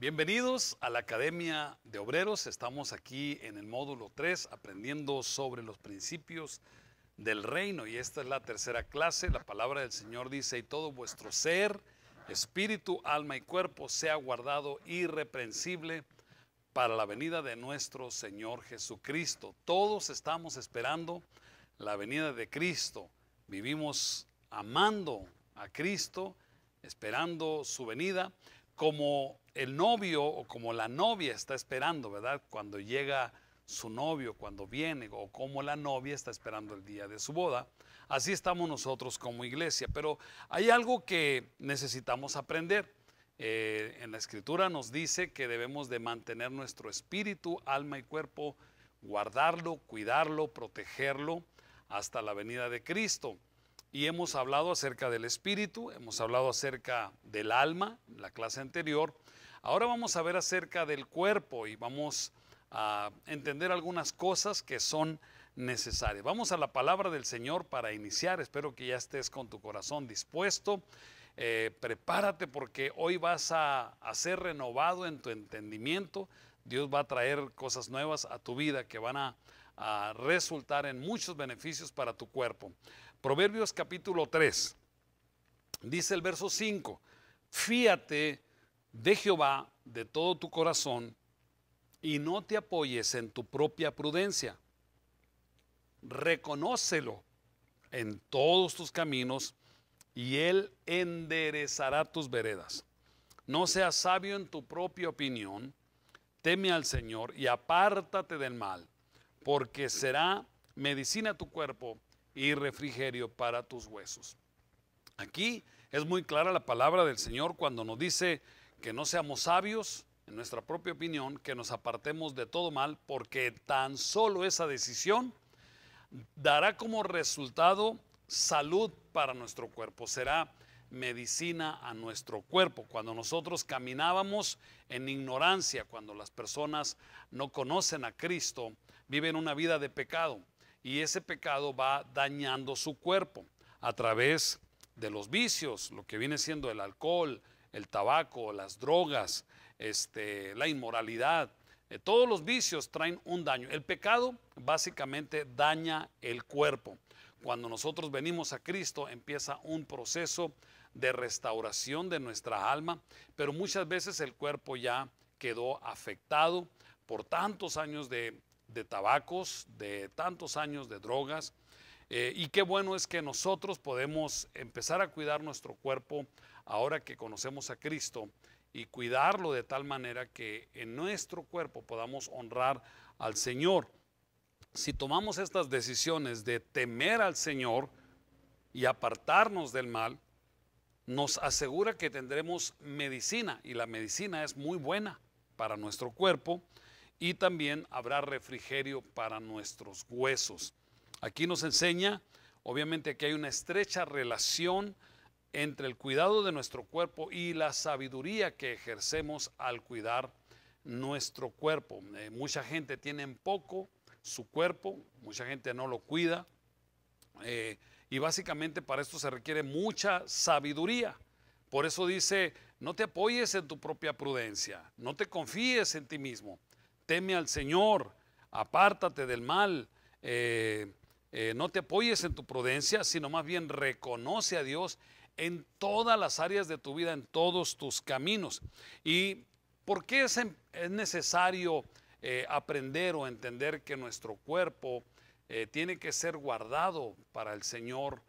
Bienvenidos a la Academia de Obreros. Estamos aquí en el módulo 3 aprendiendo sobre los principios del reino y esta es la tercera clase. La palabra del Señor dice: y todo vuestro ser, espíritu, alma y cuerpo sea guardado irreprensible para la venida de nuestro Señor Jesucristo. Todos estamos esperando la venida de Cristo. Vivimos amando a Cristo, esperando su venida, como el novio o como la novia está esperando, ¿verdad? Cuando llega su novio, cuando viene, o como la novia está esperando el día de su boda. Así estamos nosotros como iglesia, pero hay algo que necesitamos aprender. En la Escritura nos dice que debemos de mantener nuestro espíritu, alma y cuerpo, guardarlo, cuidarlo, protegerlo hasta la venida de Cristo. Y hemos hablado acerca del espíritu, hemos hablado acerca del alma, en la clase anterior. Ahora vamos a ver acerca del cuerpo y vamos a entender algunas cosas que son necesarias. Vamos a la palabra del Señor para iniciar. Espero que ya estés con tu corazón dispuesto. Prepárate porque hoy vas a ser renovado en tu entendimiento. Dios va a traer cosas nuevas a tu vida que van a resultar en muchos beneficios para tu cuerpo. Proverbios capítulo 3, dice el verso 5, fíate de Jehová de todo tu corazón y no te apoyes en tu propia prudencia. Reconócelo en todos tus caminos y Él enderezará tus veredas. No seas sabio en tu propia opinión, teme al Señor y apártate del mal, porque será medicina a tu cuerpo y refrigerio para tus huesos. Aquí es muy clara la palabra del Señor cuando nos dice que no seamos sabios en nuestra propia opinión, que nos apartemos de todo mal, porque tan solo esa decisión dará como resultado salud para nuestro cuerpo, será medicina a nuestro cuerpo. Cuando nosotros caminábamos en ignorancia, cuando las personas no conocen a Cristo, viven una vida de pecado. Y ese pecado va dañando su cuerpo a través de los vicios, lo que viene siendo el alcohol, el tabaco, las drogas, la inmoralidad. Todos los vicios traen un daño. El pecado básicamente daña el cuerpo. Cuando nosotros venimos a Cristo empieza un proceso de restauración de nuestra alma, pero muchas veces el cuerpo ya quedó afectado por tantos años de tabacos, de tantos años de drogas, y qué bueno es que nosotros podemos empezar a cuidar nuestro cuerpo ahora que conocemos a Cristo y cuidarlo de tal manera que en nuestro cuerpo podamos honrar al Señor. Si tomamos estas decisiones de temer al Señor y apartarnos del mal, nos asegura que tendremos medicina, y la medicina es muy buena para nuestro cuerpo, y también habrá refrigerio para nuestros huesos. Aquí nos enseña, obviamente, que hay una estrecha relación entre el cuidado de nuestro cuerpo y la sabiduría que ejercemos al cuidar nuestro cuerpo. Mucha gente tiene en poco su cuerpo, mucha gente no lo cuida, y básicamente para esto se requiere mucha sabiduría. Por eso dice: no te apoyes en tu propia prudencia, no te confíes en ti mismo. Teme al Señor, apártate del mal, no te apoyes en tu prudencia, sino más bien reconoce a Dios en todas las áreas de tu vida, en todos tus caminos. ¿Y por qué es necesario aprender o entender que nuestro cuerpo tiene que ser guardado para el Señor,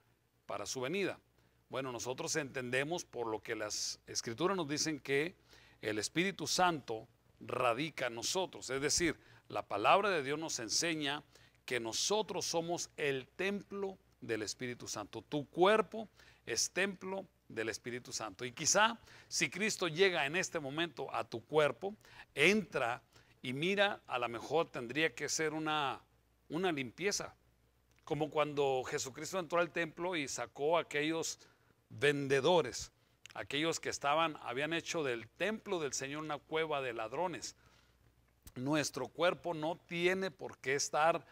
para su venida? Bueno, nosotros entendemos por lo que las Escrituras nos dicen que el Espíritu Santo radica en nosotros, es decir, la palabra de Dios nos enseña que nosotros somos el templo del Espíritu Santo. Tu cuerpo es templo del Espíritu Santo, y quizá si Cristo llega en este momento a tu cuerpo, entra y mira, a lo mejor tendría que ser una limpieza, como cuando Jesucristo entró al templo y sacó a aquellos vendedores, aquellos que habían hecho del templo del Señor una cueva de ladrones. Nuestro cuerpo no tiene por qué estar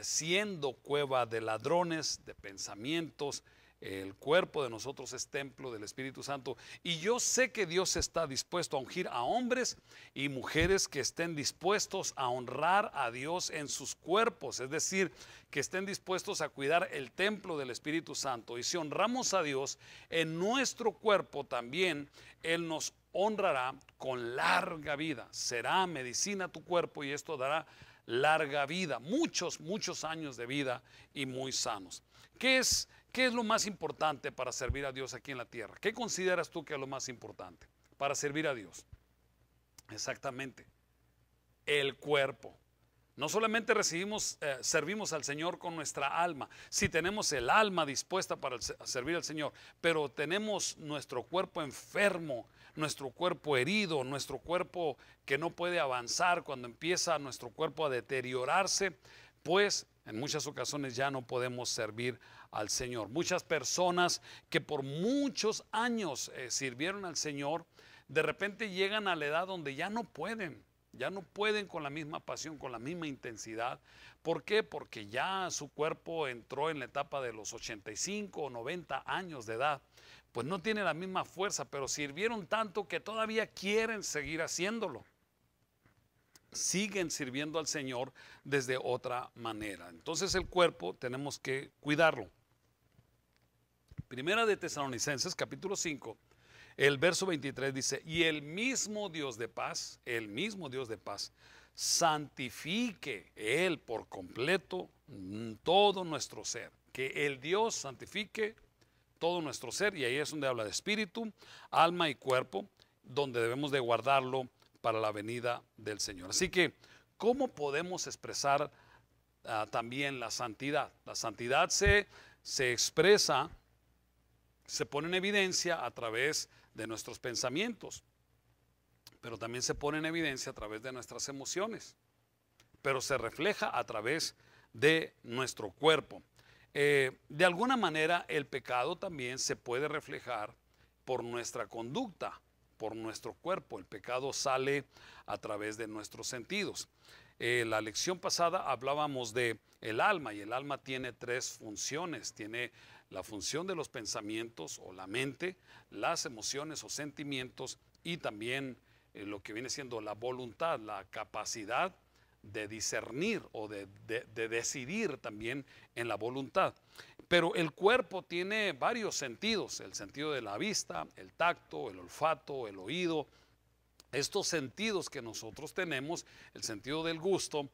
siendo cueva de ladrones, de pensamientos, El cuerpo de nosotros es templo del Espíritu Santo. Y yo sé que Dios está dispuesto a ungir a hombres y mujeres que estén dispuestos a honrar a Dios en sus cuerpos. Es decir, que estén dispuestos a cuidar el templo del Espíritu Santo. Y si honramos a Dios en nuestro cuerpo también, Él nos honrará con larga vida. Será medicina tu cuerpo y esto dará larga vida, muchos, muchos años de vida y muy sanos. ¿Qué es lo más importante para servir a Dios aquí en la tierra? ¿Qué consideras tú que es lo más importante para servir a Dios? Exactamente, el cuerpo. No solamente servimos al Señor con nuestra alma, si tenemos el alma dispuesta para servir al Señor, pero tenemos nuestro cuerpo enfermo, nuestro cuerpo herido, nuestro cuerpo que no puede avanzar, cuando empieza nuestro cuerpo a deteriorarse, pues en muchas ocasiones ya no podemos servir al Señor. Muchas personas que por muchos años sirvieron al Señor, de repente llegan a la edad donde ya no pueden con la misma pasión, con la misma intensidad. ¿Por qué? Porque ya su cuerpo entró en la etapa de los 85 o 90 años de edad. Pues no tiene la misma fuerza, pero sirvieron tanto que todavía quieren seguir haciéndolo. Siguen sirviendo al Señor desde otra manera. Entonces el cuerpo tenemos que cuidarlo. Primera de Tesalonicenses, capítulo 5. El verso 23 dice, y el mismo Dios de paz, santifique Él por completo todo nuestro ser. Que el Dios santifique todo nuestro ser, y ahí es donde habla de espíritu, alma y cuerpo, donde debemos de guardarlo para la venida del Señor. Así que, ¿cómo podemos expresar también la santidad? La santidad se expresa, se pone en evidencia a través de nuestros pensamientos, pero también se pone en evidencia a través de nuestras emociones, pero se refleja a través de nuestro cuerpo. De alguna manera el pecado también se puede reflejar por nuestra conducta, por nuestro cuerpo. El pecado sale a través de nuestros sentidos. La lección pasada hablábamos de el alma, y el alma tiene tres funciones. Tiene la función de los pensamientos o la mente, las emociones o sentimientos, y también lo que viene siendo la voluntad, la capacidad de discernir o de decidir también en la voluntad. Pero el cuerpo tiene varios sentidos: el sentido de la vista, el tacto, el olfato, el oído. Estos sentidos que nosotros tenemos, el sentido del gusto,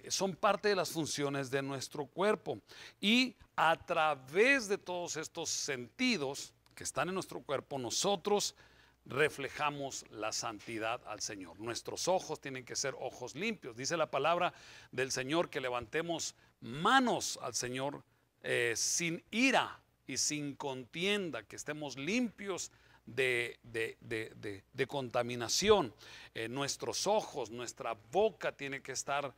son parte de las funciones de nuestro cuerpo. Y a través de todos estos sentidos que están en nuestro cuerpo, nosotros reflejamos la santidad al Señor. Nuestros ojos tienen que ser ojos limpios. Dice la palabra del Señor que levantemos manos al Señor sin ira y sin contienda, que estemos limpios de contaminación. Nuestros ojos, nuestra boca tiene que estar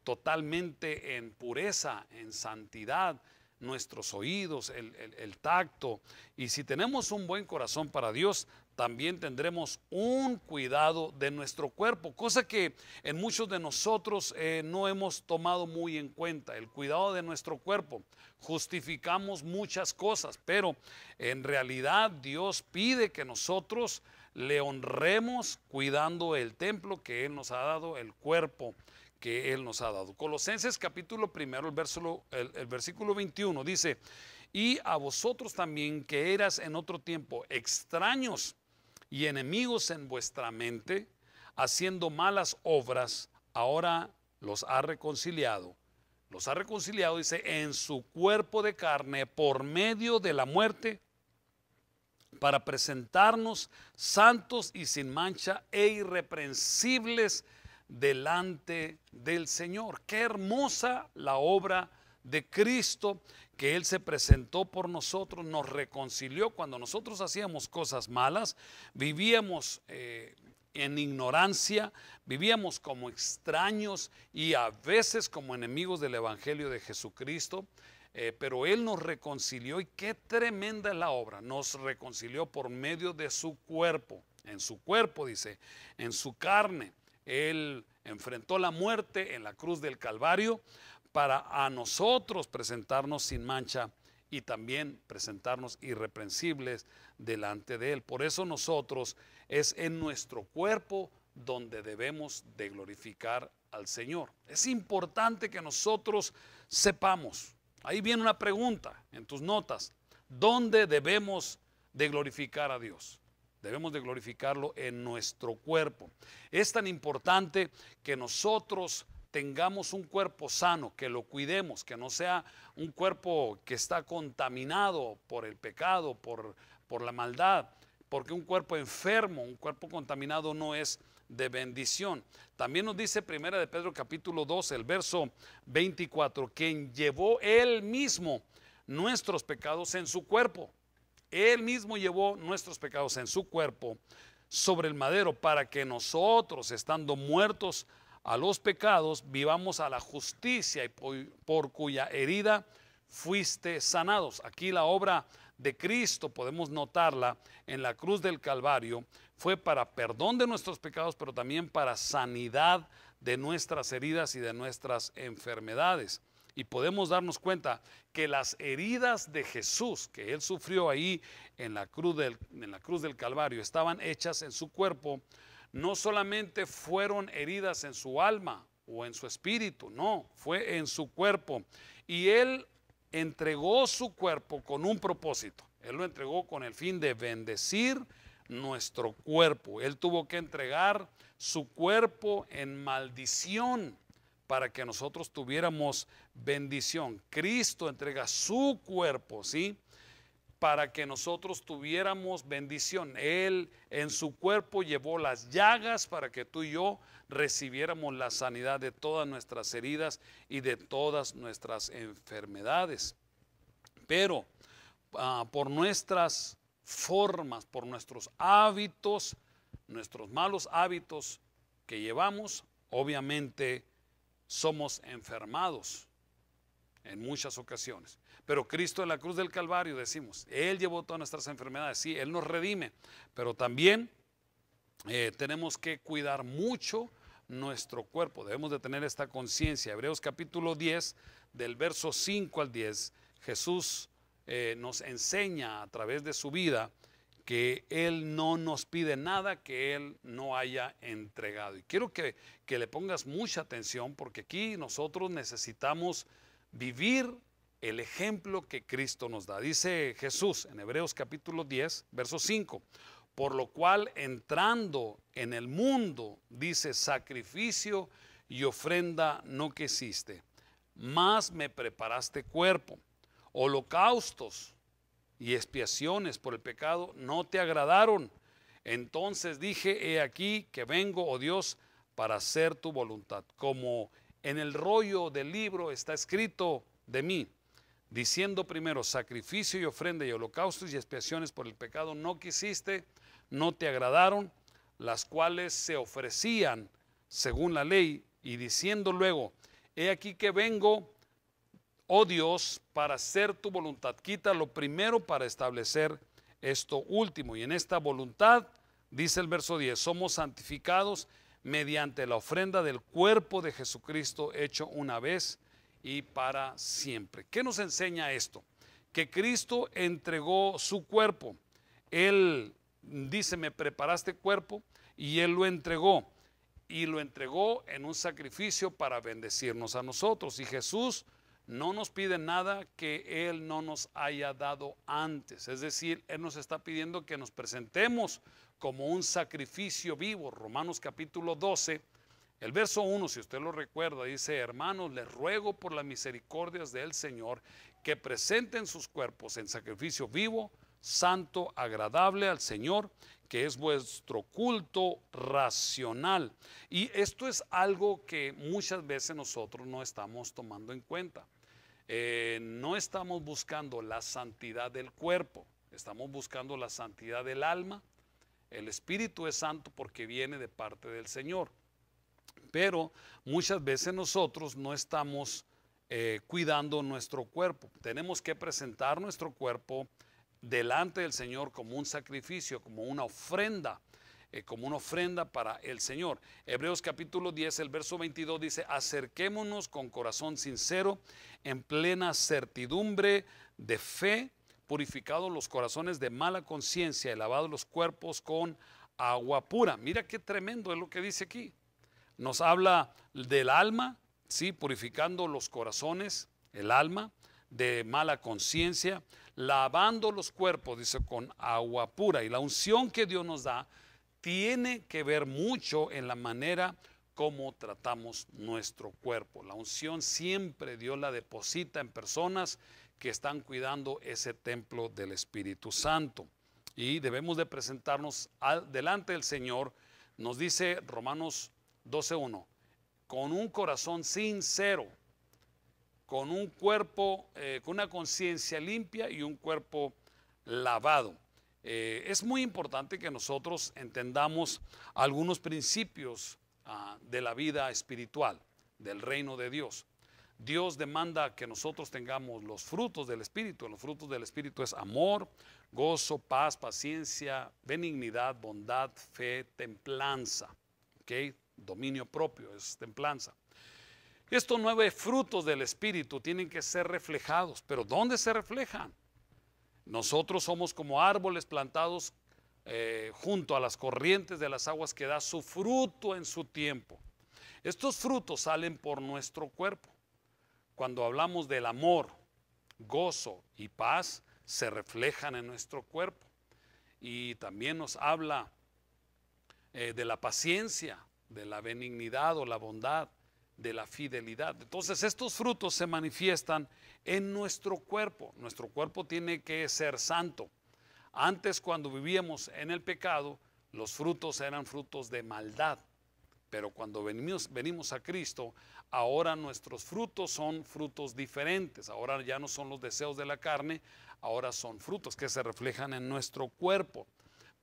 totalmente en pureza, en santidad. Nuestros oídos, el tacto. Y si tenemos un buen corazón para Dios, también tendremos un cuidado de nuestro cuerpo, cosa que en muchos de nosotros no hemos tomado muy en cuenta. El cuidado de nuestro cuerpo. Justificamos muchas cosas, pero en realidad Dios pide que nosotros le honremos cuidando el templo que Él nos ha dado, el cuerpo que Él nos ha dado. Colosenses capítulo primero, el versículo 21 dice, y a vosotros también, que eras en otro tiempo extraños y enemigos en vuestra mente, haciendo malas obras, ahora los ha reconciliado. Los ha reconciliado, dice, en su cuerpo de carne por medio de la muerte, para presentarnos santos y sin mancha e irreprensibles delante del Señor. Qué hermosa la obra de Cristo, que Él se presentó por nosotros, nos reconcilió. Cuando nosotros hacíamos cosas malas, vivíamos en ignorancia, vivíamos como extraños y a veces como enemigos del Evangelio de Jesucristo. Pero Él nos reconcilió, y qué tremenda es la obra. Nos reconcilió por medio de su cuerpo. En su cuerpo, dice, en su carne. Él enfrentó la muerte en la cruz del Calvario para a nosotros presentarnos sin mancha y también presentarnos irreprensibles delante de Él. Por eso nosotros es en nuestro cuerpo donde debemos de glorificar al Señor. Es importante que nosotros sepamos. Ahí viene una pregunta en tus notas. ¿Dónde debemos de glorificar a Dios? Debemos de glorificarlo en nuestro cuerpo. Es tan importante que nosotros tengamos un cuerpo sano, que lo cuidemos, que no sea un cuerpo que está contaminado por el pecado, por la maldad, porque un cuerpo enfermo, un cuerpo contaminado no es de bendición. También nos dice Primera de Pedro capítulo 12, el verso 24, quien llevó él mismo nuestros pecados en su cuerpo. Él mismo llevó nuestros pecados en su cuerpo sobre el madero para que nosotros, estando muertos a los pecados, vivamos a la justicia y por cuya herida fuiste sanados. Aquí la obra de Cristo podemos notarla en la cruz del Calvario. Fue para perdón de nuestros pecados, pero también para sanidad de nuestras heridas y de nuestras enfermedades. Y podemos darnos cuenta que las heridas de Jesús que Él sufrió ahí en la cruz del Calvario estaban hechas en su cuerpo. No solamente fueron heridas en su alma o en su espíritu, no, fue en su cuerpo. Y Él entregó su cuerpo con un propósito. Él lo entregó con el fin de bendecir nuestro cuerpo. Él tuvo que entregar su cuerpo en maldición para que nosotros tuviéramos bendición. Cristo entrega su cuerpo, ¿sí?, para que nosotros tuviéramos bendición. Él en su cuerpo llevó las llagas para que tú y yo recibiéramos la sanidad de todas nuestras heridas y de todas nuestras enfermedades. Pero por nuestras formas, por nuestros hábitos, nuestros malos hábitos que llevamos, obviamente somos enfermados en muchas ocasiones. Pero Cristo en la cruz del Calvario, decimos, Él llevó todas nuestras enfermedades, sí, Él nos redime, pero también tenemos que cuidar mucho nuestro cuerpo. Debemos de tener esta conciencia. Hebreos capítulo 10, del verso 5 al 10, Jesús nos enseña a través de su vida que Él no nos pide nada que Él no haya entregado. Y quiero que le pongas mucha atención, porque aquí nosotros necesitamos vivir el ejemplo que Cristo nos da. Dice Jesús en Hebreos capítulo 10, verso 5, por lo cual entrando en el mundo, dice, sacrificio y ofrenda no quisiste, mas me preparaste cuerpo, holocaustos y expiaciones por el pecado no te agradaron. Entonces dije, he aquí que vengo, oh Dios, para hacer tu voluntad. Como en el rollo del libro está escrito de mí, diciendo primero, sacrificio y ofrenda y holocaustos y expiaciones por el pecado no quisiste, no te agradaron, las cuales se ofrecían según la ley, y diciendo luego, he aquí que vengo, oh Dios, para hacer tu voluntad. Quita lo primero para establecer esto último. Y en esta voluntad, dice el verso 10, somos santificados mediante la ofrenda del cuerpo de Jesucristo hecho una vez y para siempre. ¿Qué nos enseña esto? Que Cristo entregó su cuerpo. Él dice, me preparaste cuerpo, y Él lo entregó. Y lo entregó en un sacrificio para bendecirnos a nosotros. Y Jesús no nos pide nada que Él no nos haya dado antes. Es decir, Él nos está pidiendo que nos presentemos como un sacrificio vivo. Romanos capítulo 12, el verso 1, si usted lo recuerda, dice, hermanos, les ruego por las misericordias del Señor que presenten sus cuerpos en sacrificio vivo, santo, agradable al Señor, que es vuestro culto racional. Y esto es algo que muchas veces nosotros no estamos tomando en cuenta. No estamos buscando la santidad del cuerpo, estamos buscando la santidad del alma. El Espíritu es santo porque viene de parte del Señor. Pero muchas veces nosotros no estamos cuidando nuestro cuerpo. Tenemos que presentar nuestro cuerpo delante del Señor como un sacrificio, como una ofrenda. como una ofrenda para el Señor. Hebreos capítulo 10, el verso 22 dice: acerquémonos con corazón sincero, en plena certidumbre de fe, purificados los corazones de mala conciencia y lavados los cuerpos con agua pura. Mira qué tremendo es lo que dice aquí. Nos habla del alma, ¿sí? Purificando los corazones, el alma, de mala conciencia, lavando los cuerpos, dice, con agua pura. Y la unción que Dios nos da tiene que ver mucho en la manera como tratamos nuestro cuerpo. La unción siempre Dios la deposita en personas que están cuidando ese templo del Espíritu Santo. Y debemos de presentarnos delante del Señor. Nos dice Romanos 12:1, con un corazón sincero, con un cuerpo, con una conciencia limpia y un cuerpo lavado. Es muy importante que nosotros entendamos algunos principios de la vida espiritual, del reino de Dios. Dios demanda que nosotros tengamos los frutos del Espíritu. Los frutos del Espíritu es amor, gozo, paz, paciencia, benignidad, bondad, fe, templanza. ¿Okay? Dominio propio es templanza. Estos 9 frutos del Espíritu tienen que ser reflejados. ¿Pero dónde se reflejan? Nosotros somos como árboles plantados junto a las corrientes de las aguas, que da su fruto en su tiempo. Estos frutos salen por nuestro cuerpo. Cuando hablamos del amor, gozo y paz, se reflejan en nuestro cuerpo. Y también nos habla de la paciencia, de la benignidad o la bondad, de la fidelidad. Entonces estos frutos se manifiestan en nuestro cuerpo. Nuestro cuerpo tiene que ser santo. Antes, cuando vivíamos en el pecado, los frutos eran frutos de maldad. Pero cuando venimos a Cristo, ahora nuestros frutos son frutos diferentes. Ahora ya no son los deseos de la carne, ahora son frutos que se reflejan en nuestro cuerpo.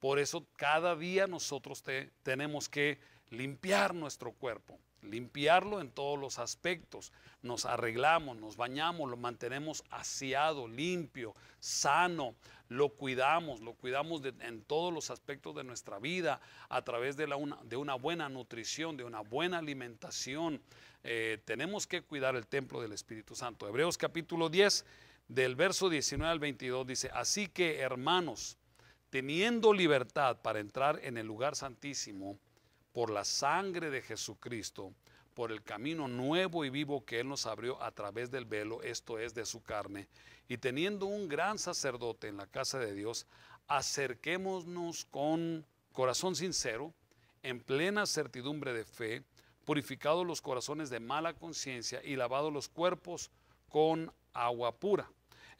Por eso cada día nosotros tenemos que limpiar nuestro cuerpo, limpiarlo en todos los aspectos. Nos arreglamos, nos bañamos, lo mantenemos aseado, limpio, sano, lo cuidamos en todos los aspectos de nuestra vida, a través de una buena nutrición, de una buena alimentación. Tenemos que cuidar el templo del Espíritu Santo. Hebreos capítulo 10, del verso 19 al 22 dice: así que, hermanos, teniendo libertad para entrar en el lugar santísimo por la sangre de Jesucristo, por el camino nuevo y vivo que Él nos abrió a través del velo, esto es, de su carne, y teniendo un gran sacerdote en la casa de Dios, acerquémonos con corazón sincero, en plena certidumbre de fe, purificados los corazones de mala conciencia y lavados los cuerpos con agua pura.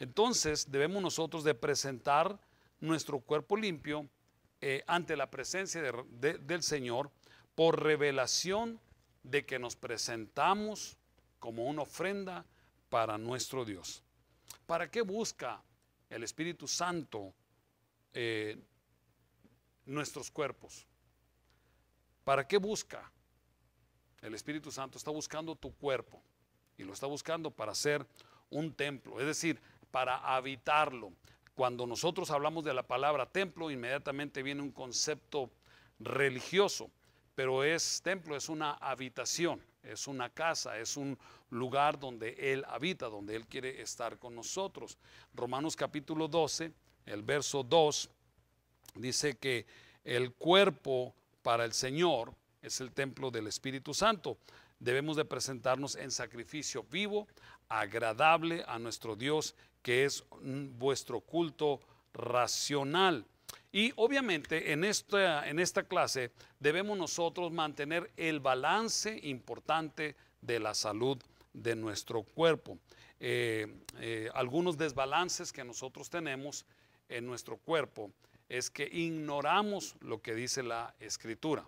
Entonces debemos nosotros de presentar nuestro cuerpo limpio ante la presencia del Señor, por revelación de que nos presentamos como una ofrenda para nuestro Dios. ¿Para qué busca el Espíritu Santo nuestros cuerpos? ¿Para qué busca? El Espíritu Santo está buscando tu cuerpo, y lo está buscando para ser un templo, es decir, para habitarlo. Cuando nosotros hablamos de la palabra templo, inmediatamente viene un concepto religioso, pero templo es una habitación, es una casa, es un lugar donde Él habita, donde Él quiere estar con nosotros. Romanos capítulo 12, el verso 2, dice que el cuerpo para el Señor es el templo del Espíritu Santo. Debemos de presentarnos en sacrificio vivo, agradable a nuestro Dios, que es vuestro culto racional. Y obviamente en esta clase debemos nosotros mantener el balance importante de la salud de nuestro cuerpo. Algunos desbalances que nosotros tenemos en nuestro cuerpo es que ignoramos lo que dice la Escritura.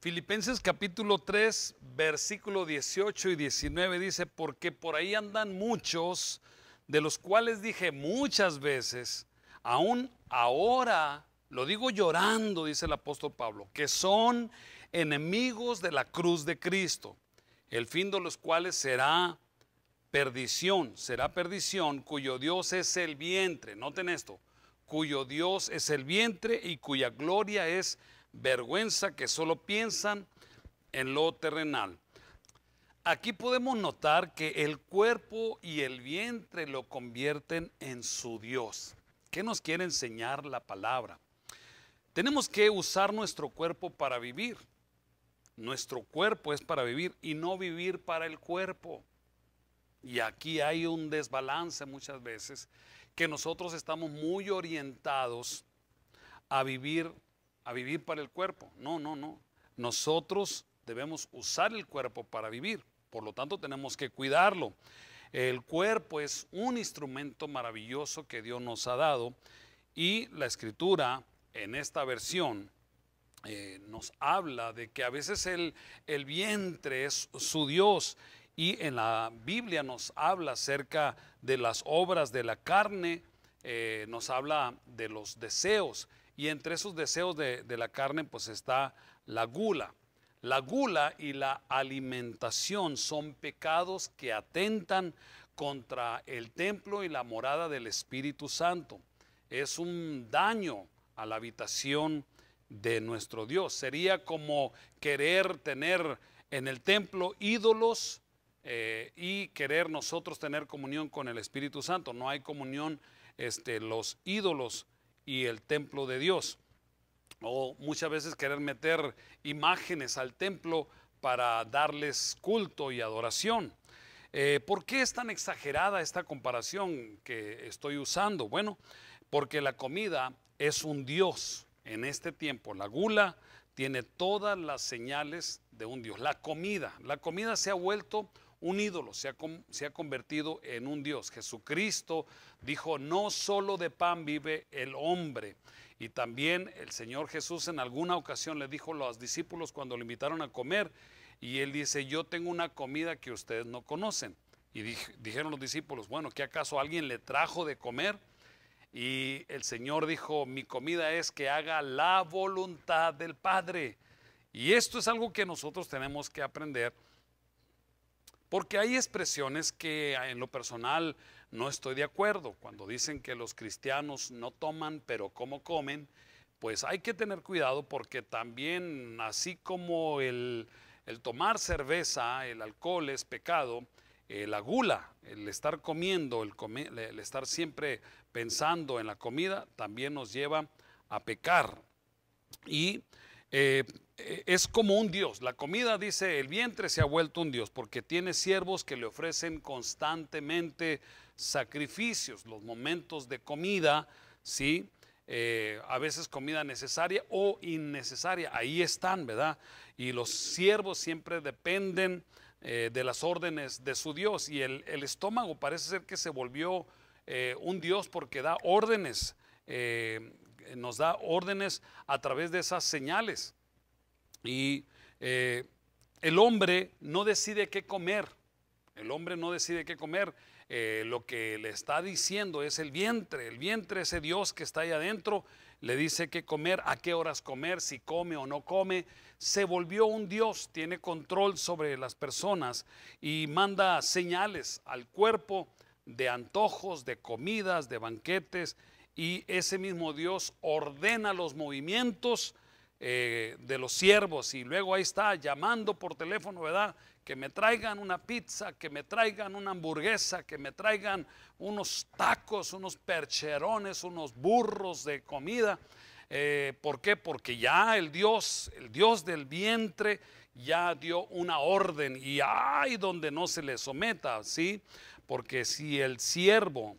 Filipenses capítulo 3, versículo 18 y 19 dice: porque por ahí andan muchos, de los cuales dije muchas veces, aún ahora, lo digo llorando, dice el apóstol Pablo, que son enemigos de la cruz de Cristo, el fin de los cuales será perdición, cuyo Dios es el vientre. Noten esto: cuyo Dios es el vientre y cuya gloria es vergüenza que solo piensan en lo terrenal. Aquí podemos notar que el cuerpo y el vientre lo convierten en su Dios. ¿Qué nos quiere enseñar la palabra? Tenemos que usar nuestro cuerpo para vivir. Nuestro cuerpo es para vivir y no vivir para el cuerpo. Y aquí hay un desbalance muchas veces, que nosotros estamos muy orientados a vivir para el cuerpo. No, no, no. Nosotros debemos usar el cuerpo para vivir. Por lo tanto, tenemos que cuidarlo. El cuerpo es un instrumento maravilloso que Dios nos ha dado, y la Escritura en esta versión nos habla de que a veces el vientre es su Dios, y en la Biblia nos habla acerca de las obras de la carne, nos habla de los deseos, y entre esos deseos de la carne pues está la gula. La gula y la alimentación son pecados que atentan contra el templo y la morada del Espíritu Santo. Es un daño a la habitación de nuestro Dios. Sería como querer tener en el templo ídolos y querer nosotros tener comunión con el Espíritu Santo. No hay comunión los ídolos y el templo de Dios. O muchas veces querer meter imágenes al templo para darles culto y adoración. ¿Por qué es tan exagerada esta comparación que estoy usando? Bueno, porque la comida es un dios en este tiempo. La gula tiene todas las señales de un dios. La comida se ha vuelto un ídolo, se ha convertido en un dios. Jesucristo dijo: no solo de pan vive el hombre. Y también el Señor Jesús en alguna ocasión le dijo a los discípulos cuando lo invitaron a comer, y él dice: yo tengo una comida que ustedes no conocen. Y dijeron los discípulos: bueno, ¿qué acaso alguien le trajo de comer? Y el Señor dijo: mi comida es que haga la voluntad del Padre. Y esto es algo que nosotros tenemos que aprender, porque hay expresiones que en lo personal no estoy de acuerdo. Cuando dicen que los cristianos no toman, pero como comen, pues hay que tener cuidado, porque también así como el tomar cerveza, el alcohol es pecado, la gula, el estar comiendo, el estar siempre pensando en la comida, también nos lleva a pecar. Y es como un dios. La comida, dice, el vientre se ha vuelto un dios, porque tiene siervos que le ofrecen constantemente sacrificios. Los momentos de comida, ¿sí? A veces comida necesaria o innecesaria, ahí están, ¿verdad? Y los siervos siempre dependen de las órdenes de su Dios, y el estómago parece ser que se volvió un Dios, porque da órdenes, nos da órdenes a través de esas señales. Y el hombre no decide qué comer, lo que le está diciendo es el vientre, ese Dios que está ahí adentro, le dice qué comer, a qué horas comer, si come o no come. Se volvió un Dios, tiene control sobre las personas y manda señales al cuerpo de antojos, de comidas, de banquetes, y ese mismo Dios ordena los movimientos de los siervos, y luego ahí está llamando por teléfono, ¿verdad? Que me traigan una pizza, que me traigan una hamburguesa, que me traigan unos tacos, unos percherones, unos burros de comida. ¿Por qué? Porque ya el Dios del vientre ya dio una orden, y hay donde no se le someta, ¿sí? Porque si el siervo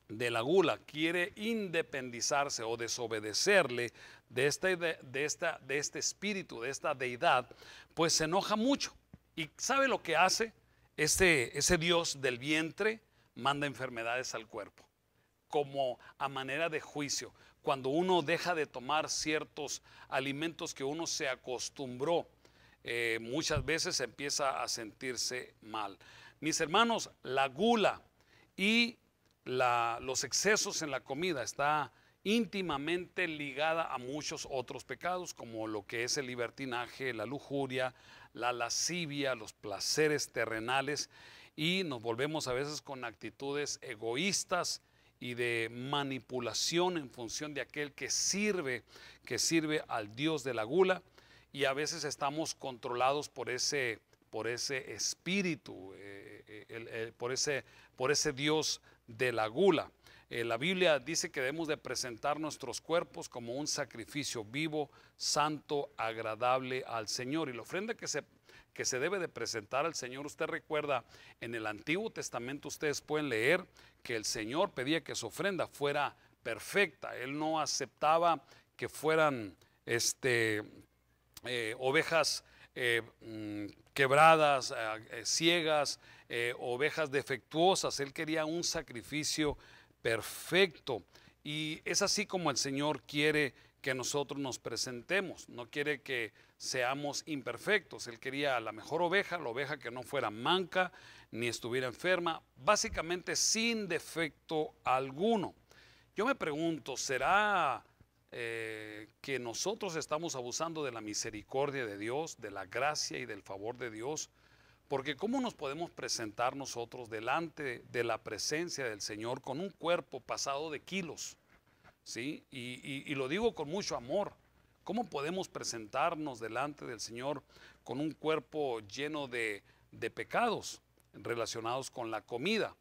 de la gula quiere independizarse o desobedecerle de este espíritu, de esta deidad, pues se enoja mucho. ¿Y sabe lo que hace? Ese Dios del vientre manda enfermedades al cuerpo, como a manera de juicio. Cuando uno deja de tomar ciertos alimentos que uno se acostumbró, muchas veces empieza a sentirse mal. Mis hermanos, la gula y los excesos en la comida está íntimamente ligada a muchos otros pecados, como lo que es el libertinaje, la lujuria, la lascivia, los placeres terrenales, y nos volvemos a veces con actitudes egoístas y de manipulación en función de aquel que sirve al Dios de la gula, y a veces estamos controlados por ese espíritu, por ese Dios de la gula. La Biblia dice que debemos de presentar nuestros cuerpos como un sacrificio vivo, santo, agradable al Señor. Y la ofrenda que se debe de presentar al Señor, usted recuerda, en el Antiguo Testamento ustedes pueden leer que el Señor pedía que su ofrenda fuera perfecta. Él no aceptaba que fueran ovejas quebradas, ciegas, ovejas defectuosas. Él quería un sacrificio perfecto, y es así como el Señor quiere que nosotros nos presentemos. No quiere que seamos imperfectos. Él quería la mejor oveja, la oveja que no fuera manca ni estuviera enferma, básicamente sin defecto alguno. Yo me pregunto, ¿será que nosotros estamos abusando de la misericordia de Dios, de la gracia y del favor de Dios? Porque ¿cómo nos podemos presentar nosotros delante de la presencia del Señor con un cuerpo pasado de kilos? ¿Sí? Y lo digo con mucho amor. ¿Cómo podemos presentarnos delante del Señor con un cuerpo lleno de pecados relacionados con la comida?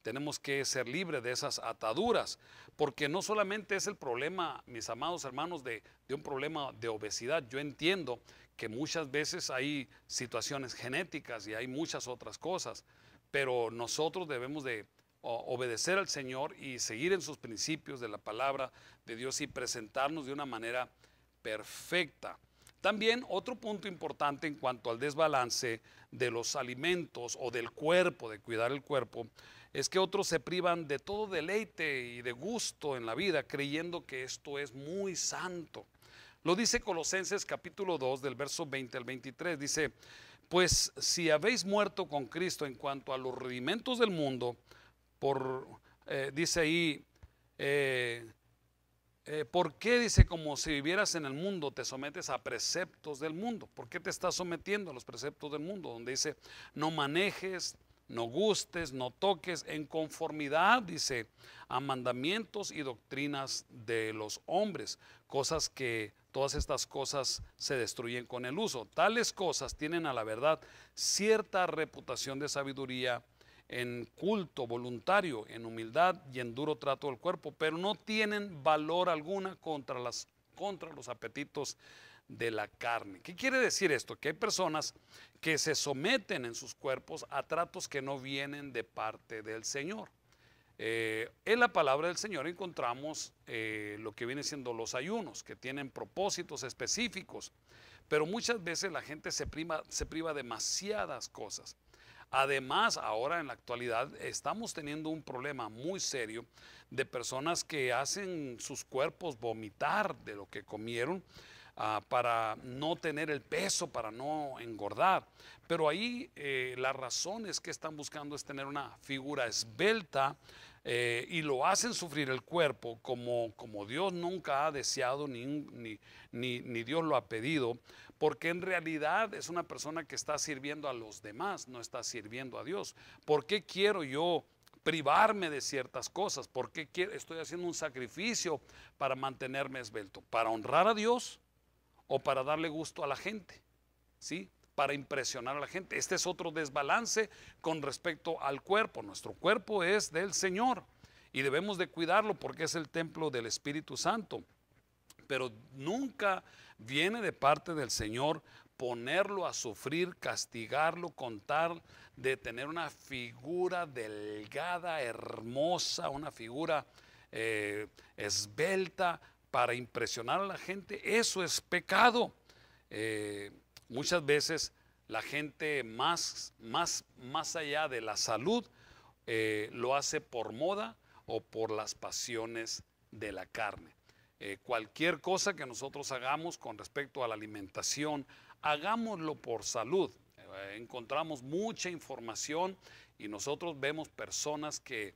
Tenemos que ser libres de esas ataduras, porque no solamente es el problema, mis amados hermanos, de un problema de obesidad. Yo entiendo que muchas veces hay situaciones genéticas y hay muchas otras cosas, pero nosotros debemos de obedecer al Señor y seguir en sus principios de la palabra de Dios y presentarnos de una manera perfecta. También otro punto importante en cuanto al desbalance de los alimentos o del cuerpo, de cuidar el cuerpo, es que otros se privan de todo deleite y de gusto en la vida creyendo que esto es muy santo. Lo dice Colosenses capítulo 2 del verso 20 al 23, dice: pues si habéis muerto con Cristo en cuanto a los rudimentos del mundo, dice ahí, ¿por qué? Dice, como si vivieras en el mundo, te sometes a preceptos del mundo. ¿Por qué te estás sometiendo a los preceptos del mundo? Donde dice, no manejes, no gustes, no toques, en conformidad, dice, a mandamientos y doctrinas de los hombres. Cosas que, todas estas cosas se destruyen con el uso. Tales cosas tienen a la verdad cierta reputación de sabiduría, en culto voluntario, en humildad y en duro trato del cuerpo, pero no tienen valor alguna contra los apetitos de la carne. ¿Qué quiere decir esto? Que hay personas que se someten en sus cuerpos a tratos que no vienen de parte del Señor. En la palabra del Señor encontramos lo que viene siendo los ayunos, que tienen propósitos específicos, pero muchas veces la gente se priva demasiadas cosas. Además, ahora en la actualidad estamos teniendo un problema muy serio de personas que hacen sus cuerpos vomitar de lo que comieron para no tener el peso, para no engordar. Pero ahí la razón es que están buscando es tener una figura esbelta, y lo hacen sufrir el cuerpo como Dios nunca ha deseado ni Dios lo ha pedido, porque en realidad es una persona que está sirviendo a los demás, no está sirviendo a Dios. ¿Por qué quiero yo privarme de ciertas cosas? ¿Por qué estoy haciendo un sacrificio para mantenerme esbelto? ¿Para honrar a Dios o para darle gusto a la gente? ¿Sí? Para impresionar a la gente. Este es otro desbalance con respecto al cuerpo. Nuestro cuerpo es del Señor y debemos de cuidarlo porque es el templo del Espíritu Santo. Pero nunca viene de parte del Señor ponerlo a sufrir, castigarlo, con tal de tener una figura delgada, hermosa, una figura esbelta para impresionar a la gente. Eso es pecado. Muchas veces la gente más allá de la salud lo hace por moda o por las pasiones de la carne. Cualquier cosa que nosotros hagamos con respecto a la alimentación, hagámoslo por salud. Encontramos mucha información y nosotros vemos personas que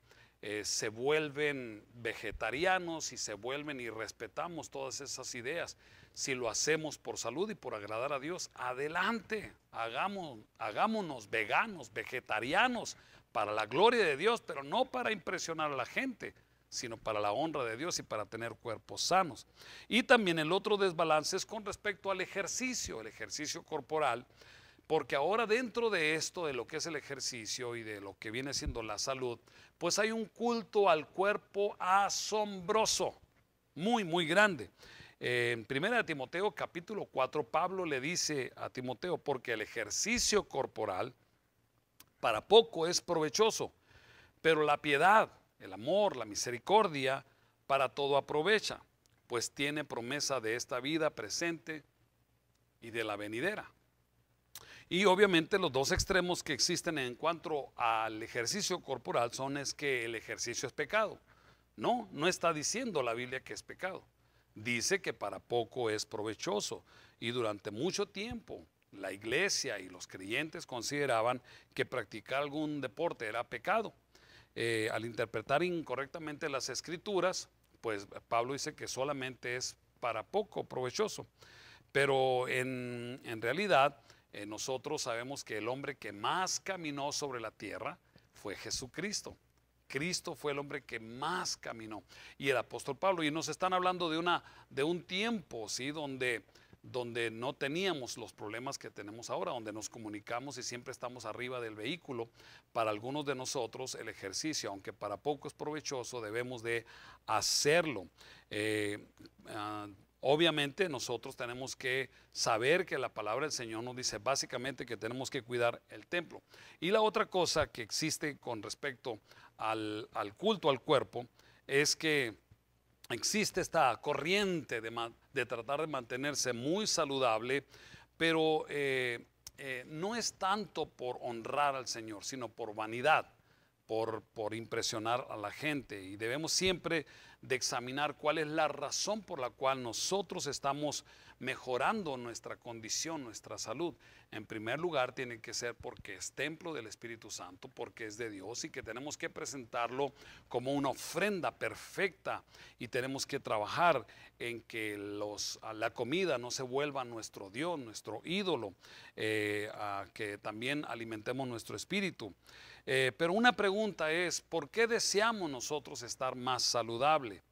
se vuelven vegetarianos y se vuelven, y respetamos todas esas ideas. Si lo hacemos por salud y por agradar a Dios, adelante, hagámonos veganos, vegetarianos, para la gloria de Dios, pero no para impresionar a la gente, sino para la honra de Dios y para tener cuerpos sanos. Y también el otro desbalance es con respecto al ejercicio, el ejercicio corporal, porque ahora dentro de esto, de lo que es el ejercicio y de lo que viene siendo la salud, pues hay un culto al cuerpo asombroso, muy, muy grande. En 1 Timoteo capítulo 4, Pablo le dice a Timoteo, porque el ejercicio corporal para poco es provechoso, pero la piedad, el amor, la misericordia, para todo aprovecha, pues tiene promesa de esta vida presente y de la venidera. Y obviamente los dos extremos que existen en cuanto al ejercicio corporal son es que el ejercicio es pecado. No, no está diciendo la Biblia que es pecado. Dice que para poco es provechoso. Y durante mucho tiempo la iglesia y los creyentes consideraban que practicar algún deporte era pecado. Al interpretar incorrectamente las escrituras, pues Pablo dice que solamente es para poco provechoso. Pero en realidad nosotros sabemos que el hombre que más caminó sobre la tierra fue Jesucristo. Cristo fue el hombre que más caminó. Y el apóstol Pablo, y nos están hablando de un tiempo, ¿sí? donde no teníamos los problemas que tenemos ahora, donde nos comunicamos y siempre estamos arriba del vehículo. Para algunos de nosotros el ejercicio, aunque para poco es provechoso, debemos de hacerlo. Obviamente nosotros tenemos que saber que la palabra del Señor nos dice básicamente que tenemos que cuidar el templo. Y la otra cosa que existe con respecto al culto al cuerpo es que existe esta corriente de tratar de mantenerse muy saludable, pero no es tanto por honrar al Señor, sino por vanidad, por impresionar a la gente. Y debemos siempre de examinar cuál es la razón por la cual nosotros estamos mejorando nuestra condición, nuestra salud. En primer lugar tiene que ser porque es templo del Espíritu Santo, porque es de Dios y que tenemos que presentarlo como una ofrenda perfecta, y tenemos que trabajar en que la comida no se vuelva nuestro Dios, nuestro ídolo, a que también alimentemos nuestro espíritu. Pero una pregunta es, ¿por qué deseamos nosotros estar más saludable?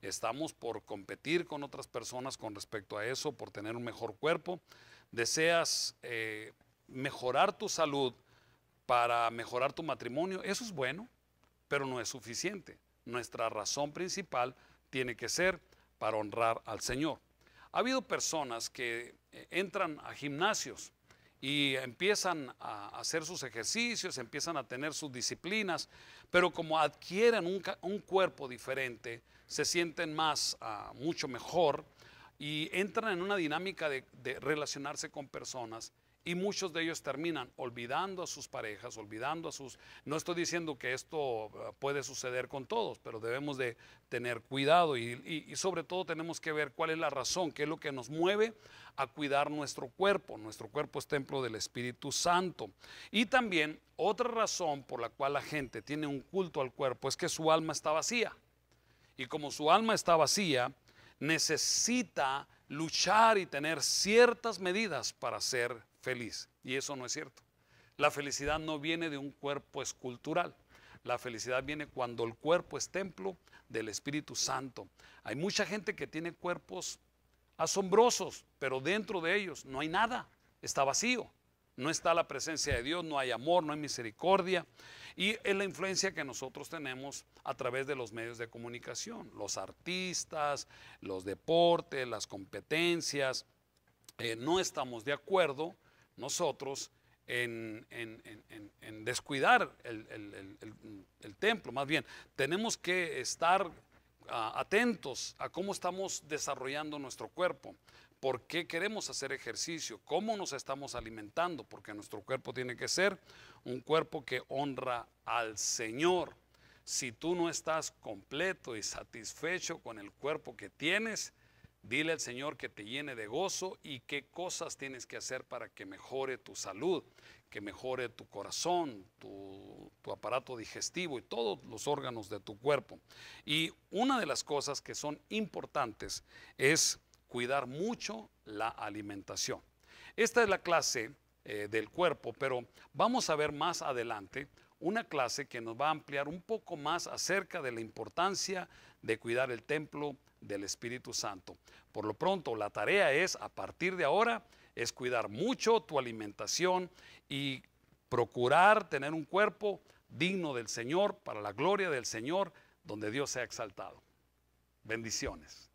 ¿Estamos por competir con otras personas con respecto a eso, por tener un mejor cuerpo? ¿Deseas mejorar tu salud para mejorar tu matrimonio? Eso es bueno, pero no es suficiente. Nuestra razón principal tiene que ser para honrar al Señor. Ha habido personas que entran a gimnasios y empiezan a hacer sus ejercicios, empiezan a tener sus disciplinas, pero como adquieren un cuerpo diferente, se sienten mucho mejor y entran en una dinámica de relacionarse con personas, y muchos de ellos terminan olvidando a sus parejas, olvidando a sus... No estoy diciendo que esto puede suceder con todos, pero debemos de tener cuidado y sobre todo tenemos que ver cuál es la razón, qué es lo que nos mueve a cuidar nuestro cuerpo. Nuestro cuerpo es templo del Espíritu Santo. Y también otra razón por la cual la gente tiene un culto al cuerpo es que su alma está vacía. Y como su alma está vacía, necesita luchar y tener ciertas medidas para ser feliz. Y eso no es cierto. La felicidad no viene de un cuerpo escultural. La felicidad viene cuando el cuerpo es templo del Espíritu Santo. Hay mucha gente que tiene cuerpos asombrosos, pero dentro de ellos no hay nada. Está vacío. No está la presencia de Dios, no hay amor, no hay misericordia. Y es la influencia que nosotros tenemos a través de los medios de comunicación, los artistas, los deportes, las competencias. No estamos de acuerdo nosotros en descuidar el templo. Más bien, tenemos que estar atentos a cómo estamos desarrollando nuestro cuerpo. ¿Por qué queremos hacer ejercicio? ¿Cómo nos estamos alimentando? Porque nuestro cuerpo tiene que ser un cuerpo que honra al Señor. Si tú no estás completo y satisfecho con el cuerpo que tienes, dile al Señor que te llene de gozo y qué cosas tienes que hacer para que mejore tu salud, que mejore tu corazón, tu aparato digestivo y todos los órganos de tu cuerpo. Y una de las cosas que son importantes es cuidar mucho la alimentación. Esta es la clase del cuerpo, pero vamos a ver más adelante una clase que nos va a ampliar un poco más acerca de la importancia de cuidar el templo del Espíritu Santo. Por lo pronto, la tarea es, a partir de ahora, es cuidar mucho tu alimentación y procurar tener un cuerpo digno del Señor, para la gloria del Señor, donde Dios sea exaltado. Bendiciones.